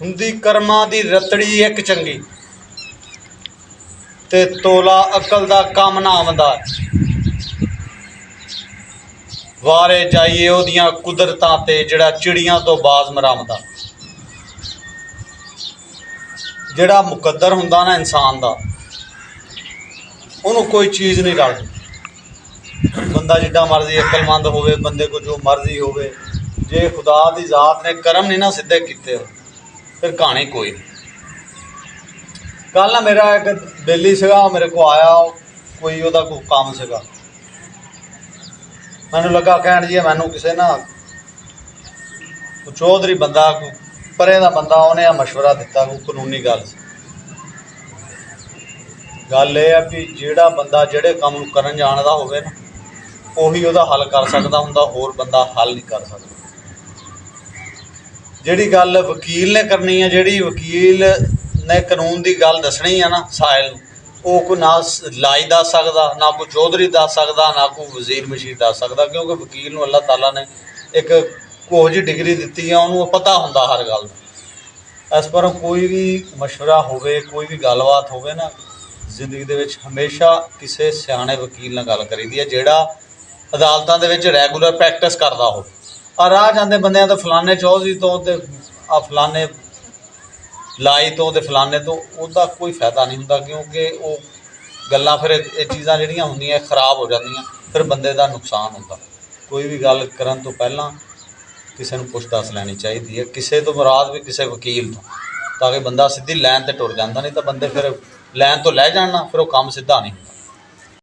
ਹੁੰਦੀ ਕਰਮਾਂ ਦੀ ਰਤੜੀ ਇੱਕ ਚੰਗੀ ਤੇ ਤੋਲਾ ਅਕਲ ਦਾ ਕੰਮ ਨਾ ਆਉਂਦਾ। ਵਾਰੇ ਜਾਈਏ ਉਹਦੀਆਂ ਕੁਦਰਤਾਂ ਤੇ ਜਿਹੜਾ ਚਿੜੀਆਂ ਤੋਂ ਬਾਜ਼ ਮਰਾਮਦਾ। ਜਿਹੜਾ ਮੁਕੱਦਰ ਹੁੰਦਾ ਨਾ ਇਨਸਾਨ ਦਾ, ਉਹਨੂੰ ਕੋਈ ਚੀਜ਼ ਨਹੀਂ ਰਲਦੀ। ਬੰਦਾ ਜਿੱਡਾ ਮਰਜ਼ੀ ਅਕਲਮੰਦ ਹੋਵੇ, ਬੰਦੇ ਕੋਲ ਜੋ ਮਰਜ਼ੀ ਹੋਵੇ, ਜੇ ਖੁਦਾ ਦੀ ਜ਼ਾਤ ਨੇ ਕਰਮ ਨਹੀਂ ਨਾ ਸਿੱਧੇ ਕੀਤੇ ਫਿਰ ਕਹਾਣੀ ਕੋਈ ਨਹੀਂ। ਕੱਲ੍ਹ ਨਾ ਮੇਰਾ ਇੱਕ ਬੇਲੀ ਸੀਗਾ, ਮੇਰੇ ਕੋਲ ਆਇਆ, ਕੋਈ ਉਹਦਾ ਕੋਈ ਕੰਮ ਸੀਗਾ। ਮੈਨੂੰ ਲੱਗਾ ਕਹਿਣ ਜੀ ਮੈਨੂੰ ਕਿਸੇ ਨਾ ਚੌਧਰੀ ਬੰਦਾ, ਕੋਈ ਪਰੇ ਦਾ ਬੰਦਾ, ਉਹਨੇ ਆ ਮਸ਼ਵਰਾ ਦਿੱਤਾ, ਕੋਈ ਕਾਨੂੰਨੀ ਗੱਲ ਸੀ। ਗੱਲ ਇਹ ਆ ਵੀ ਜਿਹੜਾ ਬੰਦਾ ਜਿਹੜੇ ਕੰਮ ਨੂੰ ਕਰਨ ਜਾਣਦਾ ਹੋਵੇ ਨਾ, ਉਹੀ ਉਹਦਾ ਹੱਲ ਕਰ ਸਕਦਾ ਹੁੰਦਾ, ਹੋਰ ਬੰਦਾ ਹੱਲ ਨਹੀਂ ਕਰ ਸਕਦਾ। ਜਿਹੜੀ ਗੱਲ ਵਕੀਲ ਨੇ ਕਰਨੀ ਆ, ਜਿਹੜੀ ਵਕੀਲ ਨੇ ਕਾਨੂੰਨ ਦੀ ਗੱਲ ਦੱਸਣੀ ਆ ਨਾ ਸਾਇਲ ਨੂੰ, ਉਹ ਕੋਈ ਨਾ ਲਾਈ ਦੱਸ ਸਕਦਾ, ਨਾ ਕੋਈ ਚੌਧਰੀ ਦੱਸ ਸਕਦਾ, ਨਾ ਕੋਈ ਵਜ਼ੀਰ ਮਸ਼ੀਰ ਦੱਸ ਸਕਦਾ, ਕਿਉਂਕਿ ਵਕੀਲ ਨੂੰ ਅੱਲਾਹ ਤਾਲਾ ਨੇ ਇੱਕ ਕੋਹ ਜਿਹੀ ਡਿਗਰੀ ਦਿੱਤੀ ਆ, ਉਹਨੂੰ ਪਤਾ ਹੁੰਦਾ ਹਰ ਗੱਲ ਦਾ। ਇਸ ਪਰ ਕੋਈ ਵੀ ਮਸ਼ਵਰਾ ਹੋਵੇ, ਕੋਈ ਵੀ ਗੱਲਬਾਤ ਹੋਵੇ ਨਾ ਜ਼ਿੰਦਗੀ ਦੇ ਵਿੱਚ, ਹਮੇਸ਼ਾ ਕਿਸੇ ਸਿਆਣੇ ਵਕੀਲ ਨਾਲ ਗੱਲ ਕਰੀਦੀ ਹੈ, ਜਿਹੜਾ ਅਦਾਲਤਾਂ ਦੇ ਵਿੱਚ ਰੈਗੂਲਰ ਪ੍ਰੈਕਟਿਸ ਕਰਦਾ ਹੋਵੇ। ਆ ਰਾਹ ਜਾਂਦੇ ਬੰਦਿਆਂ ਤੋਂ ਫਲਾਣੇ ਚੌਧਰੀ ਤੋਂ ਅਤੇ ਆ ਫਲਾਣੇ ਲਾਈ ਤੋਂ ਅਤੇ ਫਲਾਣੇ ਤੋਂ, ਉਹਦਾ ਕੋਈ ਫਾਇਦਾ ਨਹੀਂ ਹੁੰਦਾ, ਕਿਉਂਕਿ ਉਹ ਗੱਲਾਂ ਫਿਰ ਇਹ ਚੀਜ਼ਾਂ ਜਿਹੜੀਆਂ ਹੁੰਦੀਆਂ ਖਰਾਬ ਹੋ ਜਾਂਦੀਆਂ, ਫਿਰ ਬੰਦੇ ਦਾ ਨੁਕਸਾਨ ਹੁੰਦਾ। ਕੋਈ ਵੀ ਗੱਲ ਕਰਨ ਤੋਂ ਪਹਿਲਾਂ ਕਿਸੇ ਨੂੰ ਪੁੱਛ ਦੱਸ ਲੈਣੀ ਚਾਹੀਦੀ ਹੈ, ਕਿਸੇ ਤੋਂ ਮੁਰਾਦ ਵੀ ਕਿਸੇ ਵਕੀਲ ਤੋਂ, ਤਾਂ ਕਿ ਬੰਦਾ ਸਿੱਧੀ ਲਾਈਨ 'ਤੇ ਟੁਰ ਜਾਂਦਾ। ਨਹੀਂ ਤਾਂ ਬੰਦੇ ਫਿਰ ਲਾਈਨ ਤੋਂ ਲੈ ਜਾਣ ਨਾ, ਫਿਰ ਉਹ ਕੰਮ ਸਿੱਧਾ ਨਹੀਂ ਹੁੰਦਾ।